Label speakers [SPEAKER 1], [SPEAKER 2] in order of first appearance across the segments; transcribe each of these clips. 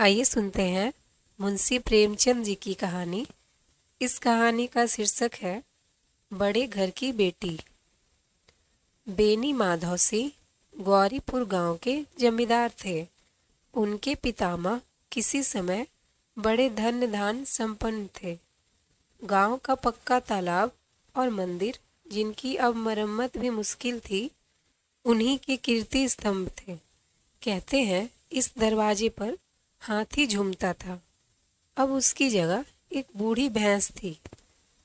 [SPEAKER 1] आइए सुनते हैं मुंशी प्रेमचंद जी की कहानी। इस कहानी का शीर्षक है बड़े घर की बेटी। बेनी माधव सिंह गौरीपुर गांव के जमींदार थे। उनके पितामह किसी समय बड़े धन धान संपन्न थे। गांव का पक्का तालाब और मंदिर, जिनकी अब मरम्मत भी मुश्किल थी, उन्हीं के कीर्ति स्तंभ थे। कहते हैं इस दरवाजे पर हाथी झूमता था। अब उसकी जगह एक बूढ़ी भैंस थी,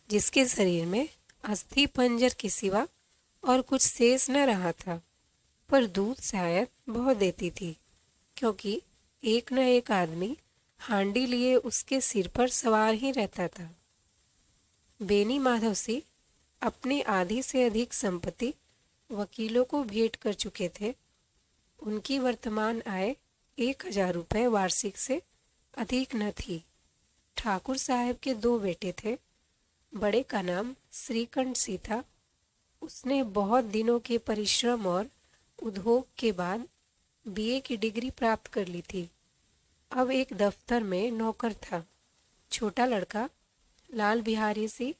[SPEAKER 1] जिसके शरीर में अस्थि पंजर के सिवा और कुछ शेष न रहा था, पर दूध शायद बहुत देती थी, क्योंकि एक न एक आदमी हांडी लिए उसके सिर पर सवार ही रहता था। बेनी माधव सिंह अपनी आधी से अधिक संपत्ति वकीलों को भेंट कर चुके थे। उनकी वर्तमान आय 1000 रुपये वार्षिक से अधिक न थी। ठाकुर साहब के 2 बेटे थे। बड़े का नाम श्रीकंठ सिंह था। उसने बहुत दिनों के परिश्रम और उद्योग के बाद बीए की डिग्री प्राप्त कर ली थी। अब एक दफ्तर में नौकर था। छोटा लड़का लाल बिहारी सिंह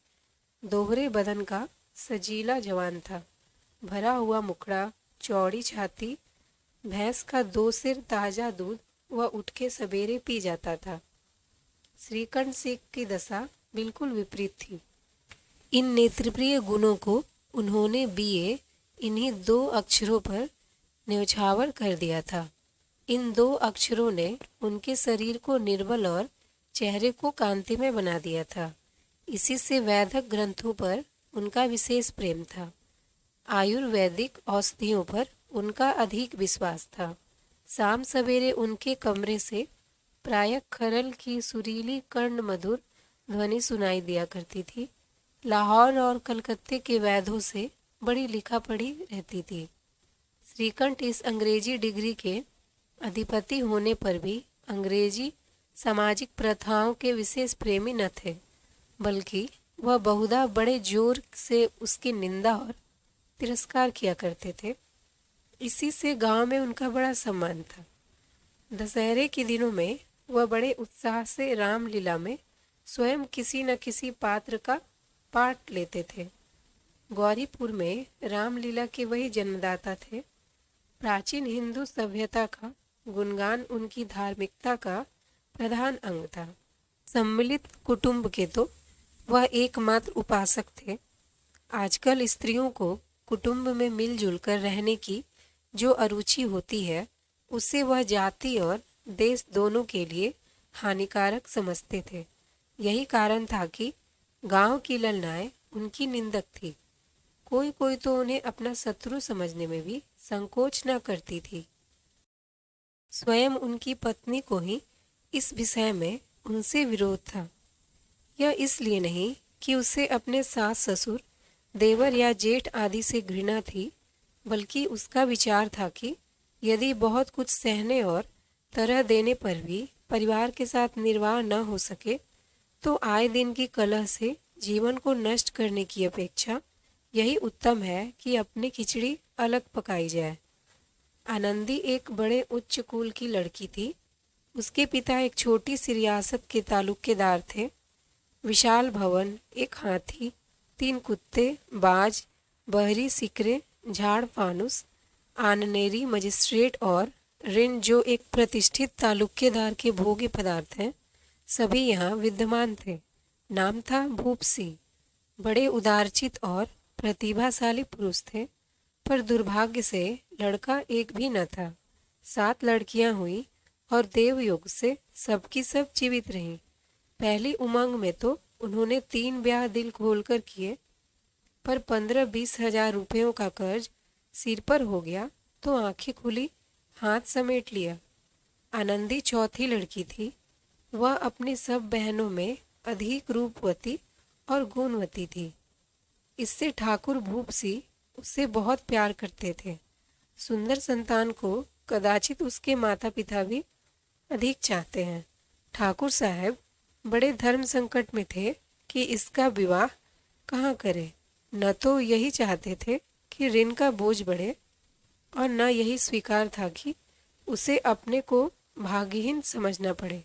[SPEAKER 1] दोहरे बदन का सजीला जवान था। भरा हुआ मुखड़ा, चौड़ी छाती, भैंस का 2 सिर ताजा दूध वह उठ के सवेरे पी जाता था। श्रीकंठ सिंह की दशा बिल्कुल विपरीत थी। इन नेत्रप्रिय गुणों को उन्होंने बीए इन्हीं 2 अक्षरों पर न्यौछावर कर दिया था। इन 2 अक्षरों ने उनके शरीर को निर्बल और चेहरे को कांतिमय बना दिया था। इसी से वैदिक ग्रंथों पर उनका विशेष प्रेम था। आयुर्वेदिक औषधियों पर उनका अधिक विश्वास था। शाम सवेरे उनके कमरे से प्रायः खरल की सुरीली कर्ण मधुर ध्वनि सुनाई दिया करती थी। लाहौर और कलकत्ते के वैद्यों से बड़ी लिखा पढ़ी रहती थी। श्रीकंठ इस अंग्रेजी डिग्री के अधिपति होने पर भी अंग्रेजी सामाजिक प्रथाओं के विशेष प्रेमी न थे, बल्कि वह बहुधा बड़े जोर से उसकी निंदा और तिरस्कार किया करते थे। इसी से गांव में उनका बड़ा सम्मान था। दशहरे के दिनों में वह बड़े उत्साह से रामलीला में स्वयं किसी न किसी पात्र का पाठ लेते थे। गौरीपुर में रामलीला के वही जन्मदाता थे। प्राचीन हिंदू सभ्यता का गुणगान उनकी धार्मिकता का प्रधान अंग था। सम्मिलित कुटुंब के तो वह एकमात्र उपासक थे। आजकल स्त्रियों को कुटुंब में मिलजुल कर रहने की जो अरुचि होती है, उसे वह जाति और देश दोनों के लिए हानिकारक समझते थे। यही कारण था कि गांव की ललनाएं उनकी निंदक थी। कोई कोई तो उन्हें अपना शत्रु समझने में भी संकोच न करती थी। स्वयं उनकी पत्नी को ही इस विषय में उनसे विरोध था। यह इसलिए नहीं कि उसे अपने सास ससुर, देवर या जेठ आदि से घृणा थी, बल्कि उसका विचार था कि यदि बहुत कुछ सहने और तरह देने पर भी परिवार के साथ निर्वाह न हो सके, तो आए दिन की कलह से जीवन को नष्ट करने की अपेक्षा यही उत्तम है कि अपनी खिचड़ी अलग पकाई जाए। आनंदी एक बड़े उच्च कुल की लड़की थी। उसके पिता एक छोटी सी रियासत के तालुकेदार थे। विशाल भवन, एक हाथी, 3 कुत्ते, बाज, बहरी सिकरे, झाड़ फानुस, आननेरी मजिस्ट्रेट और ऋण, जो एक प्रतिष्ठित तालुकेदार के भोग्य पदार्थ हैं, सभी यहाँ विद्यमान थे। नाम था भूप सिंह। बड़े उदारचित और प्रतिभाशाली पुरुष थे, पर दुर्भाग्य से लड़का एक भी न था। 7 लड़कियां हुई और देवयोग से सबकी सब जीवित रहीं। पहली उमंग में तो उन्होंने 3 ब्याह दिल खोलकर किए, पर 15-20 हजार रुपयों का कर्ज सिर पर हो गया तो आंखें खुली, हाथ समेट लिया। आनंदी चौथी लड़की थी। वह अपनी सब बहनों में अधिक रूपवती और गुणवती थी। इससे ठाकुर भूप सिंह उससे बहुत प्यार करते थे। सुंदर संतान को कदाचित उसके माता पिता भी अधिक चाहते हैं। ठाकुर साहब बड़े धर्म संकट में थे कि इसका विवाह कहाँ करें। न तो यही चाहते थे कि ऋण का बोझ बढ़े, और न यही स्वीकार था कि उसे अपने को भाग्यहीन समझना पड़े।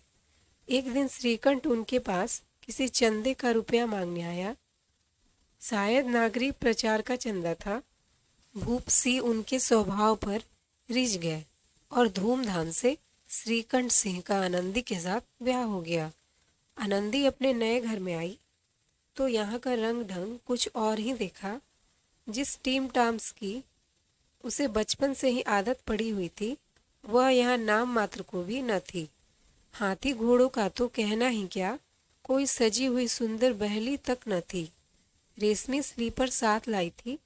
[SPEAKER 1] एक दिन श्रीकंठ उनके पास किसी चंदे का रुपया मांगने आया। शायद नागरिक प्रचार का चंदा था। भूप सिंह उनके स्वभाव पर रिझ गए और धूमधाम से श्रीकंठ सिंह का आनंदी के साथ ब्याह हो गया। आनंदी अपने नए घर में आई तो यहाँ का रंग ढंग कुछ और ही देखा। जिस टीम टाम्स की उसे बचपन से ही आदत पड़ी हुई थी, वह यहाँ नाम मात्र को भी न थी। हाथी घोड़ों का तो कहना ही क्या, कोई सजी हुई सुंदर बहली तक न थी। रेशमी स्लीपर साथ लाई थी,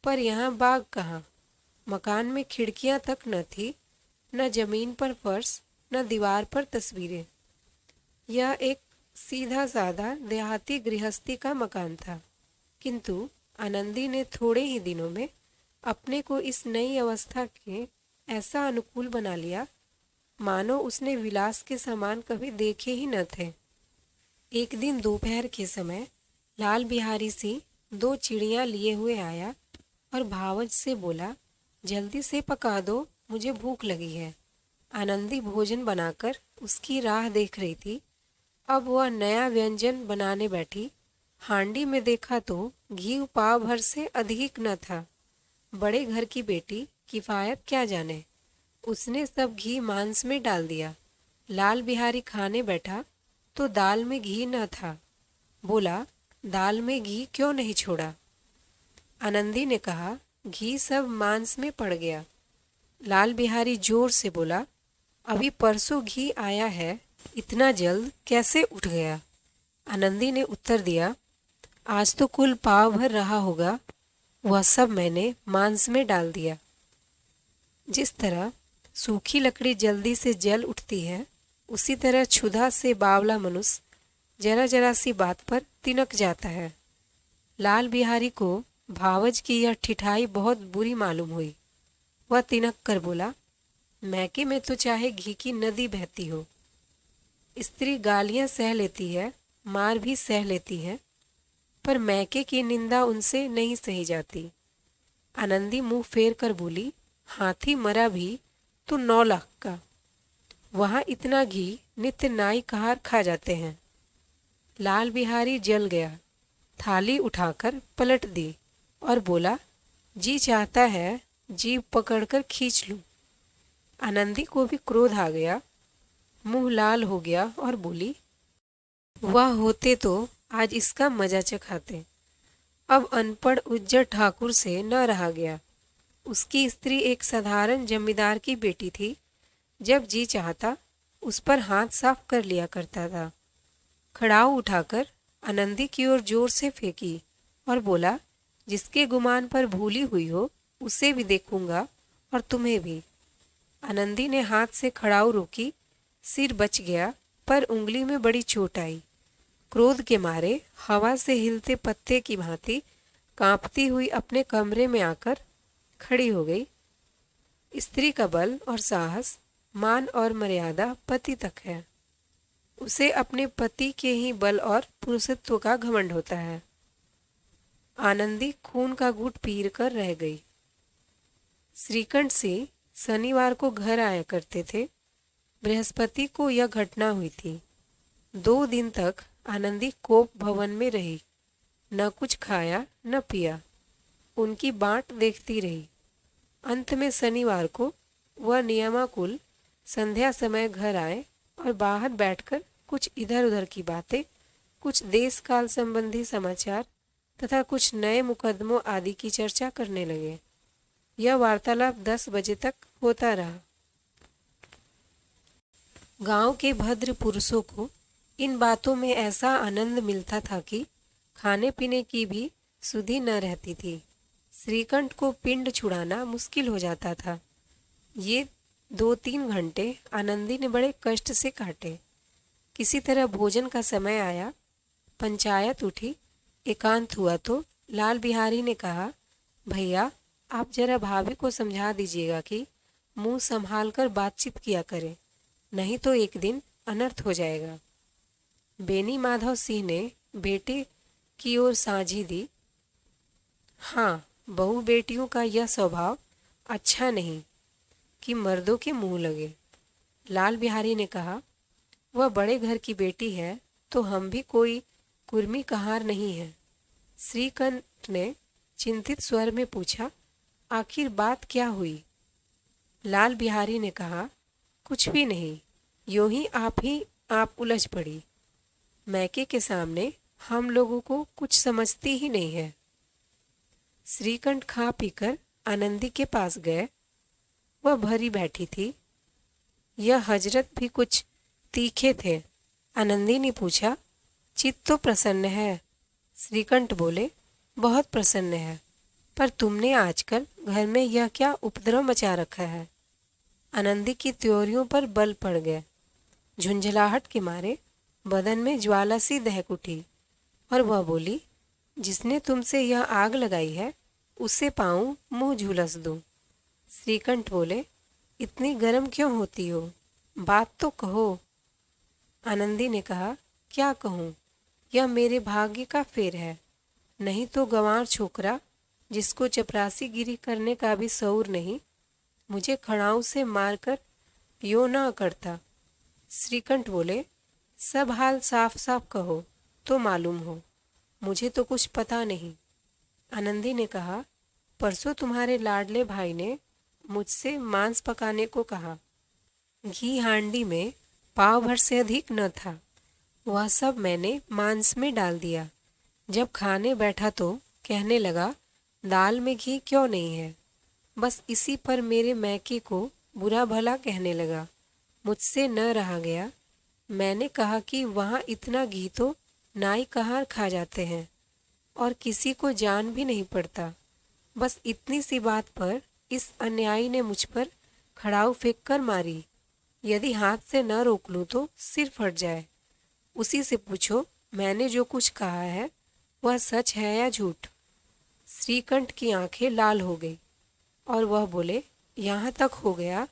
[SPEAKER 1] पर यहाँ बाग कहाँ। मकान में खिड़कियाँ तक न थी, न जमीन पर फर्श, न दीवार पर तस्वीरें। यह एक सीधा साधा देहाती गृहस्थी का मकान था, किंतु आनंदी ने थोड़े ही दिनों में अपने को इस नई अवस्था के ऐसा अनुकूल बना लिया मानो उसने विलास के सामान कभी देखे ही न थे। एक दिन दोपहर के समय लाल बिहारी सिंह 2 चिड़ियाँ लिए हुए आया और भावज से बोला, जल्दी से पका दो, मुझे भूख लगी है। आनंदी भोजन बनाकर उसकी राह देख रही थी। अब वह नया व्यंजन बनाने बैठी। हांडी में देखा तो घी पाव भर से अधिक न था। बड़े घर की बेटी किफायत क्या जाने, उसने सब घी मांस में डाल दिया। लाल बिहारी खाने बैठा तो दाल में घी न था। बोला, दाल में घी क्यों नहीं छोड़ा? आनंदी ने कहा, घी सब मांस में पड़ गया। लाल बिहारी जोर से बोला, अभी परसों घी आया है, इतना जल्द कैसे उठ गया? आनंदी ने उत्तर दिया, आज तो कुल पाव भर रहा होगा, वह सब मैंने मांस में डाल दिया। जिस तरह सूखी लकड़ी जल्दी से जल उठती है, उसी तरह क्षुधा से बावला मनुष्य जरा जरा सी बात पर तिनक जाता है। लाल बिहारी को भावज की यह ठिठाई बहुत बुरी मालूम हुई। वह तिनक कर बोला, मैके में तो चाहे घी की नदी बहती हो। स्त्री गालियां सह लेती है, मार भी सह लेती है, पर मैके की निंदा उनसे नहीं सही जाती। आनंदी मुंह फेर कर बोली, हाथी मरा भी तो 9 लाख का। वहाँ इतना घी नित्य नाई कहार खा जाते हैं। लाल बिहारी जल गया, थाली उठाकर पलट दी और बोला, जी चाहता है जीभ पकड़कर खींच लूं। आनंदी को भी क्रोध आ गया, मुंह लाल हो गया और बोली, वह होते तो आज इसका मजा चखाते। अब अनपढ़ उज्जर ठाकुर से न रहा गया। उसकी स्त्री एक साधारण जमींदार की बेटी थी। जब जी चाहता उस पर हाथ साफ कर लिया करता था। खड़ाऊ उठाकर आनंदी की ओर जोर से फेंकी और बोला, जिसके गुमान पर भूली हुई हो उसे भी देखूंगा और तुम्हें भी। आनंदी ने हाथ से खड़ाऊ रोकी, सिर बच गया, पर उंगली में बड़ी चोट आई। क्रोध के मारे हवा से हिलते पत्ते की भांति कांपती हुई अपने कमरे में आकर खड़ी हो गई। स्त्री का बल और साहस, मान और मर्यादा पति तक है। उसे अपने पति के ही बल और पुरुषत्व का घमंड होता है। आनंदी खून का घूंट पीर कर रह गई। श्रीकंठ सिंह शनिवार को घर आया करते थे। बृहस्पति को यह घटना हुई थी। 2 दिन तक आनंदी कोप भवन में रही, न कुछ खाया न पिया, उनकी बाट देखती रही। अंत में शनिवार को वह नियमाकुल संध्या समय घर आए और बाहर बैठकर कुछ इधर उधर की बातें, कुछ देश काल संबंधी समाचार तथा कुछ नए मुकदमों आदि की चर्चा करने लगे। यह वार्तालाप 10 बजे तक होता रहा। गांव के भद्र पुरुषों को इन बातों में ऐसा आनंद मिलता था कि खाने पीने की भी सुधि न रहती थी। श्रीकंठ को पिंड छुड़ाना मुश्किल हो जाता था। ये 2-3 घंटे आनंदी ने बड़े कष्ट से काटे। किसी तरह भोजन का समय आया, पंचायत उठी, एकांत हुआ तो लाल बिहारी ने कहा, भैया आप जरा भाभी को समझा दीजिएगा कि मुंह संभाल कर बातचीत किया करें, नहीं तो एक दिन अनर्थ हो जाएगा। बेनी माधव सिंह ने बेटे की ओर साझी दी, हाँ, बहू बेटियों का यह स्वभाव अच्छा नहीं कि मर्दों के मुंह लगे। लाल बिहारी ने कहा, वह बड़े घर की बेटी है तो हम भी कोई कुर्मी कहार नहीं है। श्रीकंठ ने चिंतित स्वर में पूछा, आखिर बात क्या हुई? लाल बिहारी ने कहा, कुछ भी नहीं, यूं ही आप उलझ पड़ी। मैके के सामने हम लोगों को कुछ समझती ही नहीं है। श्रीकंठ खा पीकर आनंदी के पास गए। वह भरी बैठी थी। यह हजरत भी कुछ तीखे थे। आनंदी ने पूछा, चित्त तो प्रसन्न है। श्रीकंठ बोले, बहुत प्रसन्न है, पर तुमने आजकल घर में यह क्या उपद्रव मचा रखा है? आनंदी की त्योरियों पर बल पड़ गए। झुंझलाहट के मारे बदन में ज्वाला सी दहक उठी और वह बोली, जिसने तुमसे यह आग लगाई है उसे पाऊं मुंह झुलस दूं। श्रीकंठ बोले, इतनी गर्म क्यों होती हो? बात तो कहो। आनंदी ने कहा, क्या कहूँ, यह मेरे भाग्य का फेर है। नहीं तो गंवार छोकरा जिसको चपरासीगिरी करने का भी शऊर नहीं, मुझे खड़ाऊ से मारकर यो न करता। श्रीकंठ बोले, सब हाल साफ साफ कहो तो मालूम हो, मुझे तो कुछ पता नहीं। आनंदी ने कहा, परसों तुम्हारे लाडले भाई ने मुझसे मांस पकाने को कहा। घी हांडी में पाव भर से अधिक न था। वह सब मैंने मांस में डाल दिया। जब खाने बैठा तो कहने लगा, दाल में घी क्यों नहीं है? बस इसी पर मेरे मैके को बुरा भला कहने लगा। मुझसे न रहा गया। मैंने कहा कि वहाँ इतना घी तो नाई कहार खा जाते हैं और किसी को जान भी नहीं पड़ता। बस इतनी सी बात पर इस अन्यायी ने मुझ पर खड़ाऊ फेंक कर मारी। यदि हाथ से न रोक लूँ तो सिर फट जाए। उसी से पूछो मैंने जो कुछ कहा है वह सच है या झूठ। श्रीकंठ की आंखें लाल हो गई और वह बोले, यहाँ तक हो गया,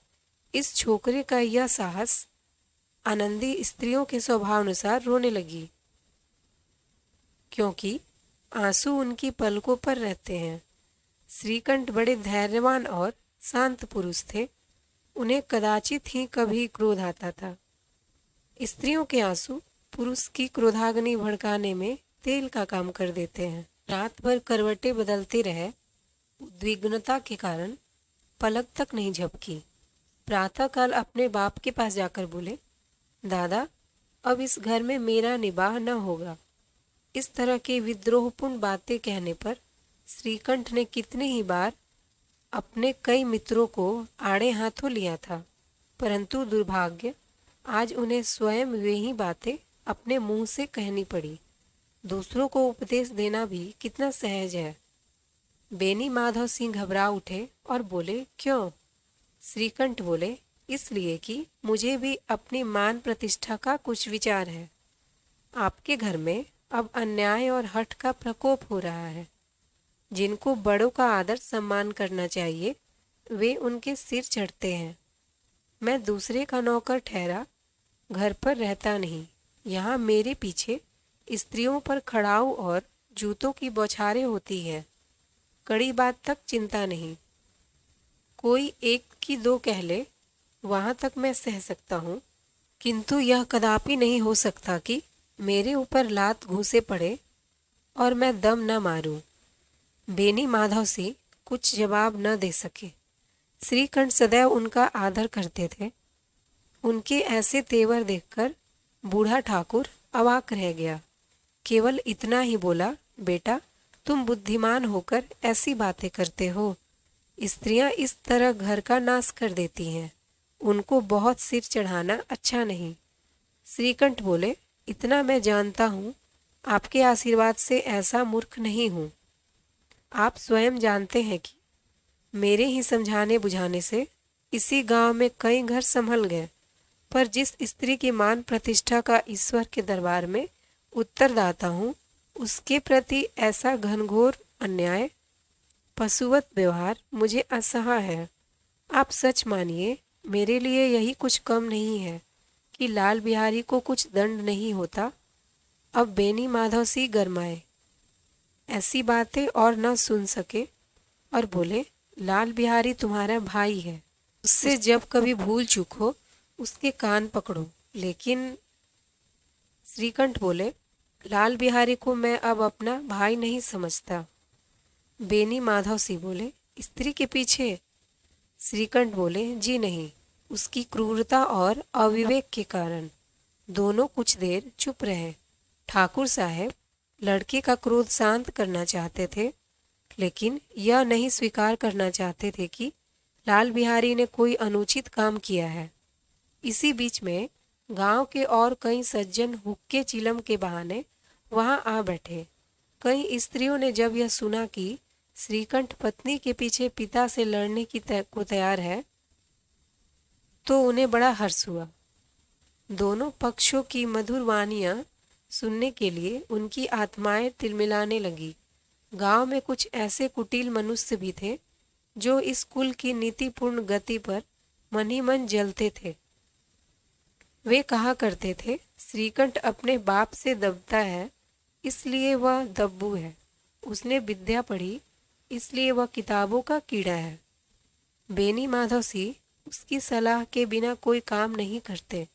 [SPEAKER 1] इस छोकरे का यह साहस। आनंदी स्त्रियों के स्वभावानुसार रोने लगी, क्योंकि आंसू उनकी पलकों पर रहते हैं। श्रीकंठ बड़े धैर्यवान और शांत पुरुष थे। उन्हें कदाचित ही कभी क्रोध आता था। स्त्रियों के आंसू पुरुष की क्रोधाग्नि भड़काने में तेल का काम कर देते हैं। रात भर करवटें बदलते रहे। उद्विग्नता के कारण पलक तक नहीं झपकी। प्रातःकाल अपने बाप के पास जाकर बोले, दादा, अब इस घर में मेरा निबाह न होगा। इस तरह के विद्रोहपूर्ण बातें कहने पर श्रीकंठ ने कितने ही बार अपने कई मित्रों को आड़े हाथों लिया था, परंतु दुर्भाग्य आज उन्हें स्वयं वे ही बातें अपने मुंह से कहनी पड़ी। दूसरों को उपदेश देना भी कितना सहज है। बेनी माधव सिंह घबरा उठे और बोले, क्यों? श्रीकंठ बोले, इसलिए कि मुझे भी अपनी मान प्रतिष्ठा का कुछ विचार है। आपके घर में अब अन्याय और हठ का प्रकोप हो रहा है। जिनको बड़ों का आदर सम्मान करना चाहिए वे उनके सिर चढ़ते हैं। मैं दूसरे का नौकर ठहरा घर पर रहता नहीं। यहाँ मेरे पीछे स्त्रियों पर खड़ाऊ और जूतों की बौछारें होती है। कड़ी बात तक चिंता नहीं। कोई एक की दो कह ले, वहाँ तक मैं सह सकता हूँ, किंतु यह कदापि नहीं हो सकता कि मेरे ऊपर लात घूंसे पड़े और मैं दम न मारूं। बेनी माधव सिंह कुछ जवाब न दे सके। श्रीकंठ सदैव उनका आदर करते थे। उनके ऐसे तेवर देखकर बूढ़ा ठाकुर अवाक रह गया। केवल इतना ही बोला, बेटा, तुम बुद्धिमान होकर ऐसी बातें करते हो। स्त्रियां इस तरह घर का नाश कर देती हैं। उनको बहुत सिर चढ़ाना अच्छा नहीं। श्रीकंठ बोले, इतना मैं जानता हूँ, आपके आशीर्वाद से ऐसा मूर्ख नहीं हूँ। आप स्वयं जानते हैं कि मेरे ही समझाने बुझाने से इसी गांव में कई घर संभल गए, पर जिस स्त्री की मान प्रतिष्ठा का ईश्वर के दरबार में उत्तरदाता हूँ, उसके प्रति ऐसा घनघोर अन्याय, पशुवत व्यवहार मुझे असह्य है। आप सच मानिए, मेरे लिए यही कुछ कम नहीं है कि लाल बिहारी को कुछ दंड नहीं होता। अब बेनी माधव सी गरमाए, ऐसी बातें और न सुन सके और बोले, लाल बिहारी तुम्हारा भाई है। उससे जब कभी भूल चूक हो उसके कान पकड़ो। लेकिन श्रीकंठ बोले, लाल बिहारी को मैं अब अपना भाई नहीं समझता। बेनी माधव सिंह बोले, स्त्री के पीछे? श्रीकंठ बोले, जी नहीं, उसकी क्रूरता और अविवेक के कारण। दोनों कुछ देर चुप रहे। ठाकुर साहब लड़के का क्रोध शांत करना चाहते थे, लेकिन यह नहीं स्वीकार करना चाहते थे कि लाल बिहारी ने कोई अनुचित काम किया है। इसी बीच में गांव के और कई सज्जन हुक्के चिलम के बहाने वहां आ बैठे। कई स्त्रियों ने जब यह सुना कि श्रीकंठ पत्नी के पीछे पिता से लड़ने को तैयार है, तो उन्हें बड़ा हर्ष हुआ। दोनों पक्षों की मधुर वाणियां सुनने के लिए उनकी आत्माएं तिलमिलाने लगी। गांव में कुछ ऐसे कुटिल मनुष्य भी थे जो इस कुल की नीतिपूर्ण गति पर मन ही मन जलते थे। वे कहा करते थे, श्रीकंठ अपने बाप से दबता है, इसलिए वह दब्बू है। उसने विद्या पढ़ी, इसलिए वह किताबों का कीड़ा है। बेनी माधव सिंह उसकी सलाह के बिना कोई काम नहीं करते।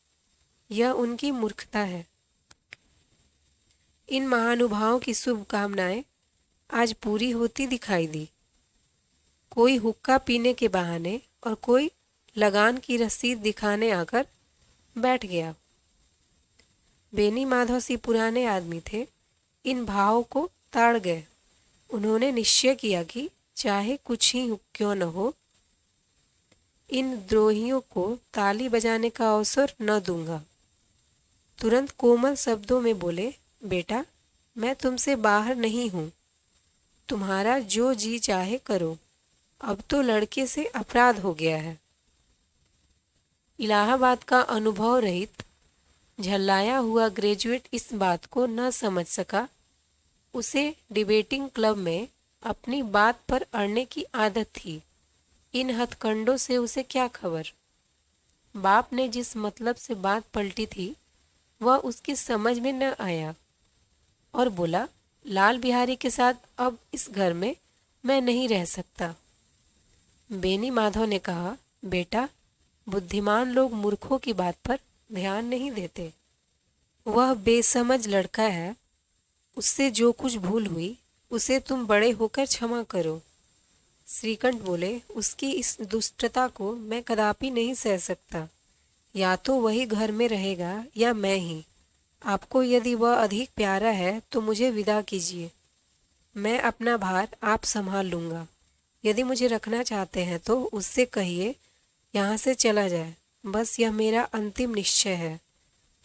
[SPEAKER 1] यह उनकी मूर्खता है। इन महानुभावों की शुभकामनाएं आज पूरी होती दिखाई दी। कोई हुक्का पीने के बहाने और कोई लगान की रसीद दिखाने आकर बैठ गया। बेनी माधव सिंह पुराने आदमी थे, इन भावों को ताड़ गए। उन्होंने निश्चय किया कि चाहे कुछ ही क्यों न हो, इन द्रोहियों को ताली बजाने का अवसर न दूंगा। तुरंत कोमल शब्दों में बोले, बेटा, मैं तुमसे बाहर नहीं हूं, तुम्हारा जो जी चाहे करो। अब तो लड़के से अपराध हो गया है। इलाहाबाद का अनुभव रहित झल्लाया हुआ ग्रेजुएट इस बात को न समझ सका। उसे डिबेटिंग क्लब में अपनी बात पर अड़ने की आदत थी। इन हथकंडों से उसे क्या खबर। बाप ने जिस मतलब से बात पलटी थी वह उसकी समझ में न आया और बोला, लाल बिहारी के साथ अब इस घर में मैं नहीं रह सकता। बेनी माधव ने कहा, बेटा, बुद्धिमान लोग मूर्खों की बात पर ध्यान नहीं देते। वह बेसमझ लड़का है, उससे जो कुछ भूल हुई उसे तुम बड़े होकर क्षमा करो। श्रीकंठ बोले, उसकी इस दुष्टता को मैं कदापि नहीं सह सकता। या तो वही घर में रहेगा या मैं ही। आपको यदि वह अधिक प्यारा है तो मुझे विदा कीजिए। मैं अपना भार आप संभाल लूँगा। यदि मुझे रखना चाहते हैं तो उससे कहिए यहाँ से चला जाए। बस यह मेरा अंतिम निश्चय है।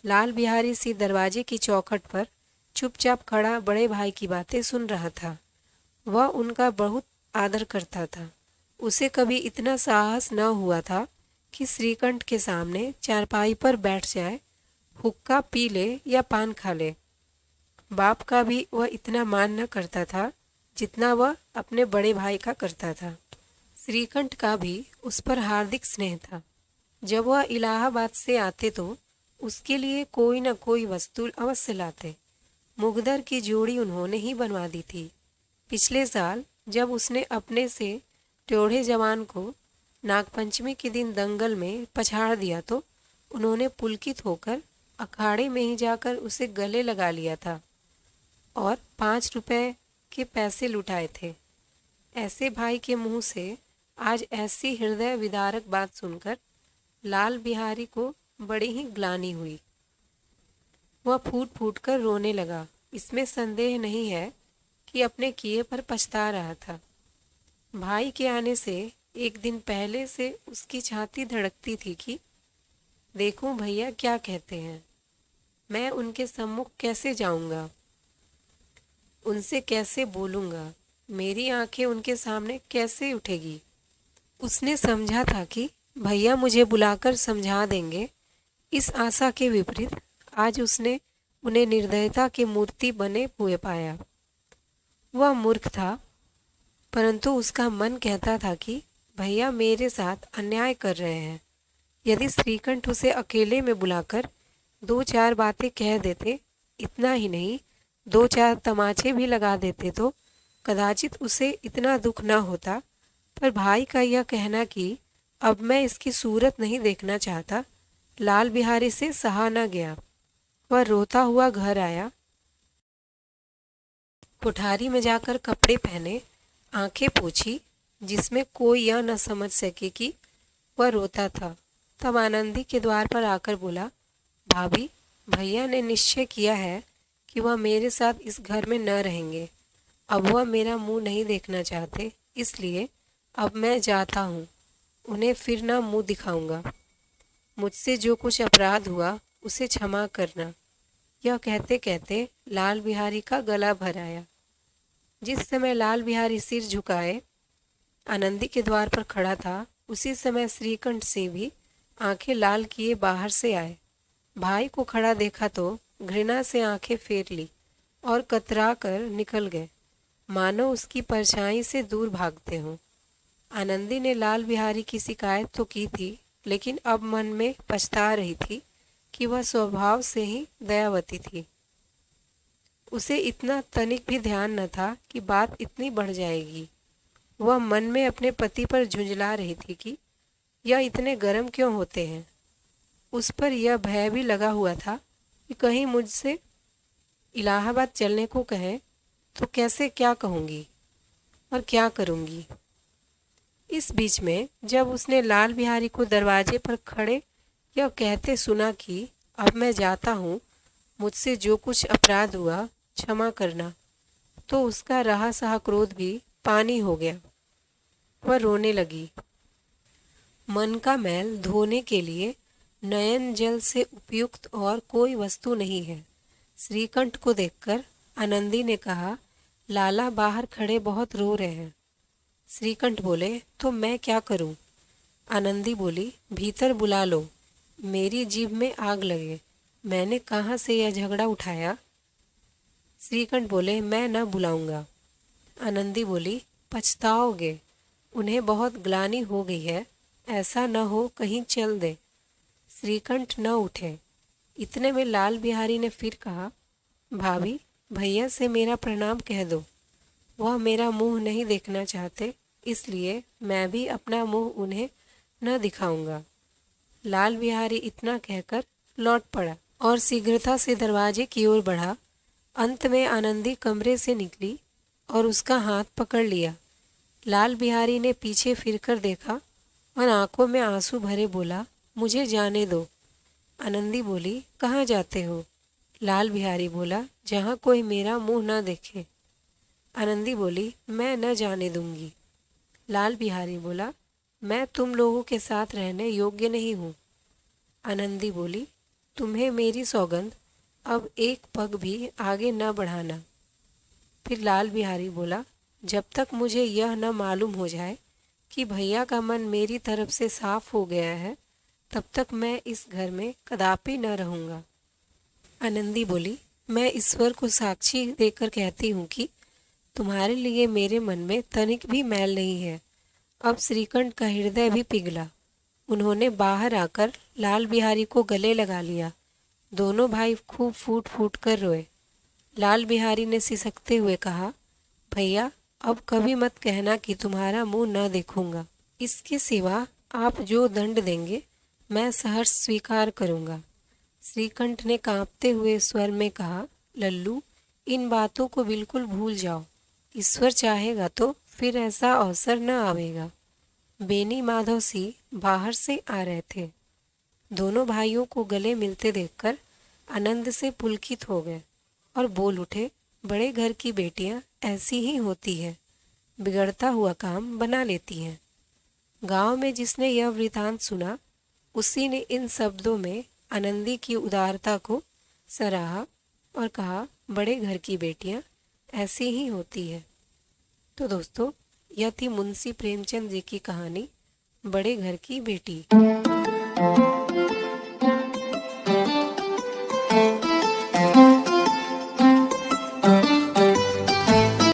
[SPEAKER 1] लाल बिहारी सिंह दरवाजे की चौखट पर चुपचाप खड़ा बड़े भाई की बातें सुन रहा था। वह उनका बहुत आदर करता था। उसे कभी इतना साहस न हुआ था कि श्रीकंठ के सामने चारपाई पर बैठ जाए, हुक्का पी ले या पान खा ले। बाप का भी वह इतना मान न करता था जितना वह अपने बड़े भाई का करता था। श्रीकंठ का भी उस पर हार्दिक स्नेह था। जब वह इलाहाबाद से आते तो उसके लिए कोई न कोई वस्तु अवश्य लाते। मुगदर की जोड़ी उन्होंने ही बनवा दी थी। पिछले साल जब उसने अपने से टेढ़े जवान को नागपंचमी के दिन दंगल में पछाड़ दिया तो उन्होंने पुलकित होकर अखाड़े में ही जाकर उसे गले लगा लिया था और 5 रुपए के पैसे लुटाए थे। ऐसे भाई के मुंह से आज ऐसी हृदय विदारक बात सुनकर लाल बिहारी को बड़ी ही ग्लानि हुई। वह फूट फूट कर रोने लगा। इसमें संदेह नहीं है कि अपने किए पर पछता रहा था। भाई के आने से एक दिन पहले से उसकी छाती धड़कती थी कि देखूं भैया क्या कहते हैं। मैं उनके सम्मुख कैसे जाऊंगा, उनसे कैसे बोलूंगा, मेरी आंखें उनके सामने कैसे उठेगी। उसने समझा था कि भैया मुझे बुलाकर समझा देंगे। इस आशा के विपरीत आज उसने उन्हें निर्दयता की मूर्ति बने हुए पाया। वह मूर्ख था, परंतु उसका मन कहता था कि भैया मेरे साथ अन्याय कर रहे हैं। यदि श्रीकंठ उसे अकेले में बुलाकर 2-4 बातें कह देते, इतना ही नहीं 2-4 तमाचे भी लगा देते तो कदाचित उसे इतना दुख न होता। पर भाई का यह कहना कि अब मैं इसकी सूरत नहीं देखना चाहता, लाल बिहारी से सहा न गया। वह रोता हुआ घर आया, कोठारी में जाकर कपड़े पहने, आंखें पोंछी, जिसमें कोई यह न समझ सके कि वह रोता था। तब आनंदी के द्वार पर आकर बोला, भाभी, भैया ने निश्चय किया है कि वह मेरे साथ इस घर में न रहेंगे। अब वह मेरा मुंह नहीं देखना चाहते, इसलिए अब मैं जाता हूँ। उन्हें फिर ना मुंह दिखाऊंगा। मुझसे जो कुछ अपराध हुआ उसे क्षमा करना। यह कहते कहते लाल बिहारी का गला भर आया। जिस समय लाल बिहारी सिर झुकाए आनंदी के द्वार पर खड़ा था, उसी समय श्रीकंठ से भी आंखें लाल किए बाहर से आए। भाई को खड़ा देखा तो घृणा से आंखें फेर ली और कतरा कर निकल गए, मानो उसकी परछाई से दूर भागते हों। आनंदी ने लाल बिहारी की शिकायत तो की थी, लेकिन अब मन में पछता रही थी कि वह स्वभाव से ही दयावती थी। उसे इतना तनिक भी ध्यान न था कि बात इतनी बढ़ जाएगी। वह मन में अपने पति पर झुंझला रही थी कि यह इतने गर्म क्यों होते हैं। उस पर यह भय भी लगा हुआ था कि कहीं मुझसे इलाहाबाद चलने को कहें तो कैसे क्या कहूँगी और क्या करूँगी। इस बीच में जब उसने लाल बिहारी को दरवाजे पर खड़े यह कहते सुना कि अब मैं जाता हूँ, मुझसे जो कुछ अपराध हुआ क्षमा करना, तो उसका रहा सहा क्रोध भी पानी हो गया। वह रोने लगी। मन का मैल धोने के लिए नयन जल से उपयुक्त और कोई वस्तु नहीं है। श्रीकंठ को देखकर आनंदी ने कहा, लाला बाहर खड़े बहुत रो रहे हैं। श्रीकंठ बोले, तो मैं क्या करूं? आनंदी बोली, भीतर बुला लो, मेरी जीभ में आग लगे, मैंने कहाँ से यह झगड़ा उठाया। श्रीकंठ बोले, मैं न बुलाऊंगा। आनंदी बोली, पछताओगे, उन्हें बहुत ग्लानि हो गई है, ऐसा न हो कहीं चल दे। श्रीकंठ न उठे। इतने में लाल बिहारी ने फिर कहा, भाभी, भैया से मेरा प्रणाम कह दो। वह मेरा मुंह नहीं देखना चाहते, इसलिए मैं भी अपना मुंह उन्हें न दिखाऊंगा। लाल बिहारी इतना कहकर लौट पड़ा और शीघ्रता से दरवाजे की ओर बढ़ा। अंत में आनंदी कमरे से निकली और उसका हाथ पकड़ लिया। लाल बिहारी ने पीछे फिरकर देखा और आंखों में आंसू भरे बोला, मुझे जाने दो। आनंदी बोली, कहाँ जाते हो? लाल बिहारी बोला, जहाँ कोई मेरा मुंह न देखे। आनंदी बोली, मैं न जाने दूंगी। लाल बिहारी बोला, मैं तुम लोगों के साथ रहने योग्य नहीं हूँ। आनंदी बोली, तुम्हें मेरी सौगंध, अब एक पग भी आगे न बढ़ाना। फिर लाल बिहारी बोला, जब तक मुझे यह न मालूम हो जाए कि भैया का मन मेरी तरफ से साफ हो गया है, तब तक मैं इस घर में कदापि न रहूँगा। आनंदी बोली, मैं ईश्वर को साक्षी देकर कहती हूँ कि तुम्हारे लिए मेरे मन में तनिक भी मैल नहीं है। अब श्रीकंठ का हृदय भी पिघला। उन्होंने बाहर आकर लाल बिहारी को गले लगा लिया। दोनों भाई खूब फूट फूट कर रोए। लाल बिहारी ने सिसकते हुए कहा, भैया, अब कभी मत कहना कि तुम्हारा मुंह न देखूंगा। इसके सिवा आप जो दंड देंगे मैं सहर्ष स्वीकार करूंगा। श्रीकंठ ने कांपते हुए स्वर में कहा, लल्लू, इन बातों को बिल्कुल भूल जाओ। ईश्वर चाहेगा तो फिर ऐसा अवसर न आवेगा। बेनी माधव सिंह बाहर से आ रहे थे। दोनों भाइयों को गले मिलते देखकर आनंद से पुलकित हो गए और बोल उठे, बड़े घर की बेटियां ऐसी ही होती है, बिगड़ता हुआ काम बना लेती हैं। गांव में जिसने यह वृतांत सुना, उसी ने इन शब्दों में आनंदी की उदारता को सराहा और कहा, बड़े घर की बेटियां ऐसी ही होती है। तो दोस्तों, यह थी मुंशी प्रेमचंद जी की कहानी, बड़े घर की बेटी।